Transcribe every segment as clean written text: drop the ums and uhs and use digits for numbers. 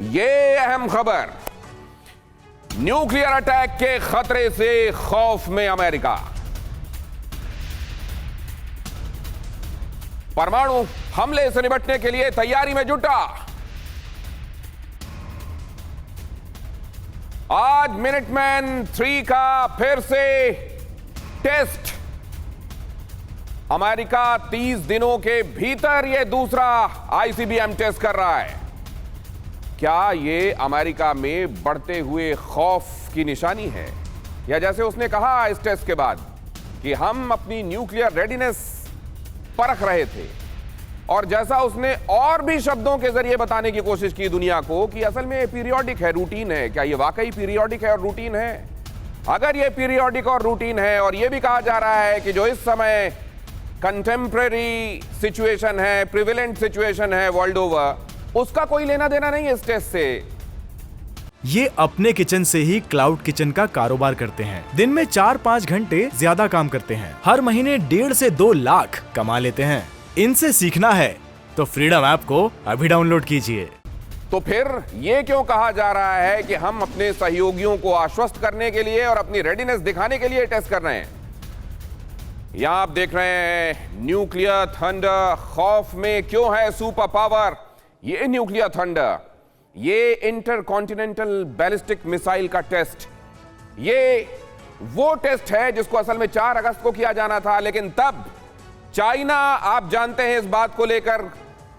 ये अहम खबर, न्यूक्लियर अटैक के खतरे से खौफ में अमेरिका। परमाणु हमले से निपटने के लिए तैयारी में जुटा। आज मिनटमैन 3 का फिर से टेस्ट। अमेरिका 30 दिनों के भीतर यह दूसरा आईसीबीएम टेस्ट कर रहा है। क्या यह अमेरिका में बढ़ते हुए खौफ की निशानी है, या जैसे उसने कहा इस टेस्ट के बाद कि हम अपनी न्यूक्लियर रेडीनेस परख रहे थे, और जैसा उसने और भी शब्दों के जरिए बताने की कोशिश की दुनिया को कि असल में पीरियोडिक है, रूटीन है। क्या यह वाकई पीरियोडिक है और रूटीन है? अगर यह पीरियोडिक और रूटीन है, और यह भी कहा जा रहा है कि जो इस समय कंटेम्परेरी सिचुएशन है, प्रिविलेंट सिचुएशन है वर्ल्ड ओवर, उसका कोई लेना देना नहीं है इस टेस्ट से। ये अपने किचन से ही क्लाउड किचन का कारोबार करते हैं। दिन में 4-5 घंटे ज्यादा काम करते हैं। हर महीने 1.5 से 2 लाख कमा लेते हैं। इनसे सीखना है तो फ्रीडम ऐप को अभी डाउनलोड कीजिए। तो फिर ये क्यों कहा जा रहा है कि हम अपने सहयोगियों को आश्वस्त करने के लिए और अपनी रेडीनेस दिखाने के लिए टेस्ट कर रहे हैं? यहां आप देख रहे हैं न्यूक्लियर थंडर। खौफ में क्यों है सुपर पावर? ये न्यूक्लियर थंडर, ये इंटरकॉन्टिनेंटल बैलिस्टिक मिसाइल का टेस्ट, ये वो टेस्ट है जिसको असल में 4 अगस्त को किया जाना था। लेकिन तब चाइना, आप जानते हैं इस बात को लेकर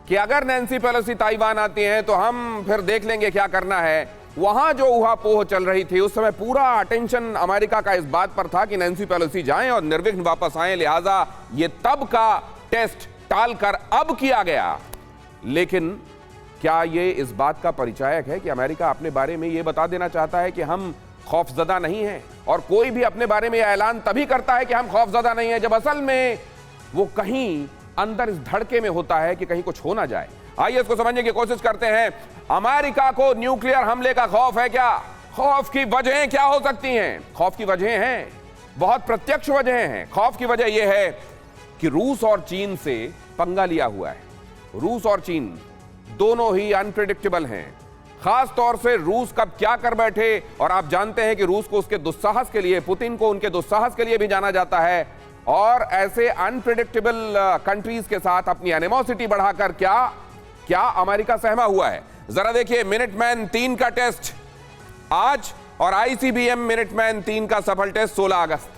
कि अगर नैन्सी पेलोसी ताइवान आती हैं तो हम फिर देख लेंगे क्या करना है। वहां जो ऊहापोह चल रही थी उस समय पूरा अटेंशन अमेरिका का इस बात पर था कि नैन्सी पेलोसी जाएं और निर्विघ्न वापस आएं, लिहाजा ये तब का टेस्ट टालकर अब किया गया। लेकिन क्या ये इस बात का परिचायक है कि अमेरिका अपने बारे में ये बता देना चाहता है कि हम खौफजदा नहीं हैं? और कोई भी अपने बारे में ऐलान तभी करता है कि हम खौफजदा नहीं हैं जब असल में वो कहीं अंदर इस धड़के में होता है कि कहीं कुछ हो ना जाए। आइए इसको समझने की कोशिश करते हैं। अमेरिका को न्यूक्लियर हमले का खौफ है क्या? खौफ की वजहें क्या हो सकती हैं? खौफ की वजहें हैं, बहुत प्रत्यक्ष वजहें हैं। खौफ की वजह यह है कि रूस और चीन से पंगा लिया हुआ है। रूस और चीन दोनों ही अनप्रेडिक्टेबल हैं। खास तौर से रूस कब क्या कर बैठे, और आप जानते हैं कि रूस को उसके दुस्साहस के लिए, पुतिन को उनके दुस्साहस के लिए भी जाना जाता है। और ऐसे अनप्रेडिक्टेबल कंट्रीज के साथ अपनी एनिमोसिटी बढ़ाकर क्या अमेरिका सहमा हुआ है? जरा देखिए मिनटमैन 3 का टेस्ट आज, और आईसीबीएम मिनटमैन 3 का सफल टेस्ट 16 अगस्त।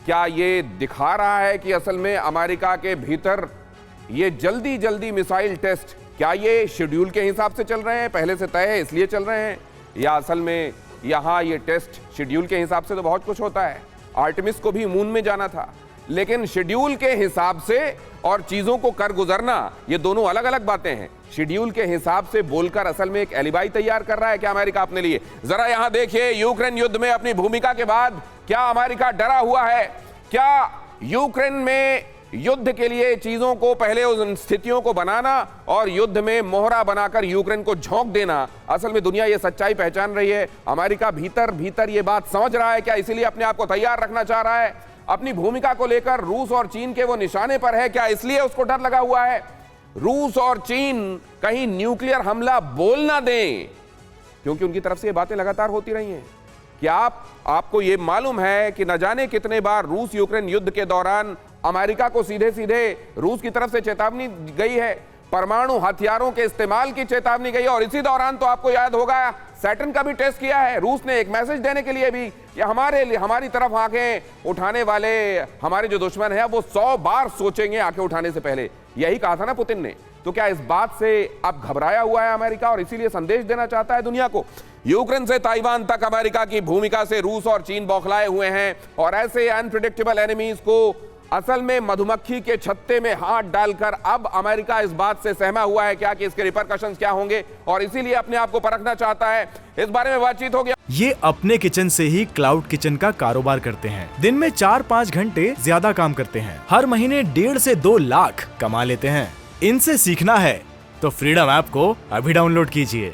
क्या ये दिखा रहा है कि असल में अमेरिका के भीतर ये जल्दी मिसाइल टेस्ट, क्या ये शेड्यूल के हिसाब से चल रहे हैं, पहले से तय है इसलिए चल रहे हैं, या असल में यहां ये टेस्ट शेड्यूल के हिसाब से तो बहुत कुछ होता है। आर्टेमिस को भी मून में जाना था, लेकिन शेड्यूल के हिसाब से और चीजों को कर गुजरना, ये दोनों अलग अलग बातें हैं। शेड्यूल के हिसाब से बोलकर असल में एक एलिबाई तैयार कर रहा है क्या अमेरिका अपने लिए? जरा यहां देखिए, यूक्रेन युद्ध में अपनी भूमिका के बाद क्या अमेरिका डरा हुआ है? क्या यूक्रेन में युद्ध के लिए चीजों को, पहले उन स्थितियों को बनाना और युद्ध में मोहरा बनाकर यूक्रेन को झोंक देना, असल में दुनिया ये सच्चाई पहचान रही है? अमेरिका भीतर ये बात समझ रहा है क्या? इसीलिए अपने आप को तैयार रखना चाह रहा है? अपनी भूमिका को लेकर रूस और चीन के वो निशाने पर है क्या, इसलिए उसको डर लगा हुआ है? रूस और चीन कहीं न्यूक्लियर हमला बोल ना दें, क्योंकि उनकी तरफ से ये बातें लगातार होती रही हैं। क्या आपको ये मालूम है कि न जाने कितने बार रूस यूक्रेन युद्ध के दौरान अमेरिका को सीधे रूस की तरफ से चेतावनी गई है, परमाणु हथियारों के इस्तेमाल की चेतावनी गई है। और इसी दौरान तो आपको याद होगा सैटर्न का भी टेस्ट किया है रूस ने, एक मैसेज देने के लिए भी कि हमारी तरफ आंखें उठाने वाले हमारे जो दुश्मन हैं वो 100 बार सोचेंगे आंखें उठाने से पहले। यही कहा था ना पुतिन ने। तो क्या इस बात से अब घबराया हुआ है अमेरिका और इसीलिए संदेश देना चाहता है दुनिया को? यूक्रेन से ताइवान तक अमेरिका की भूमिका से रूस और चीन बौखलाए हुए हैं, और ऐसे अनप्रेडिक्टेबल एनिमीज को असल में मधुमक्खी के छत्ते में हाथ डालकर अब अमेरिका इस बात से सहमा हुआ है क्या कि इसके रिपरकशंस क्या होंगे, और इसीलिए अपने आप को परखना चाहता है। इस बारे में बातचीत हो गया। ये अपने किचन से ही क्लाउड किचन का कारोबार करते हैं। दिन में 4-5 घंटे ज्यादा काम करते हैं। हर महीने 1.5 से 2 लाख कमा लेते हैं। इनसे सीखना है तो फ्रीडम ऐप को अभी डाउनलोड कीजिए।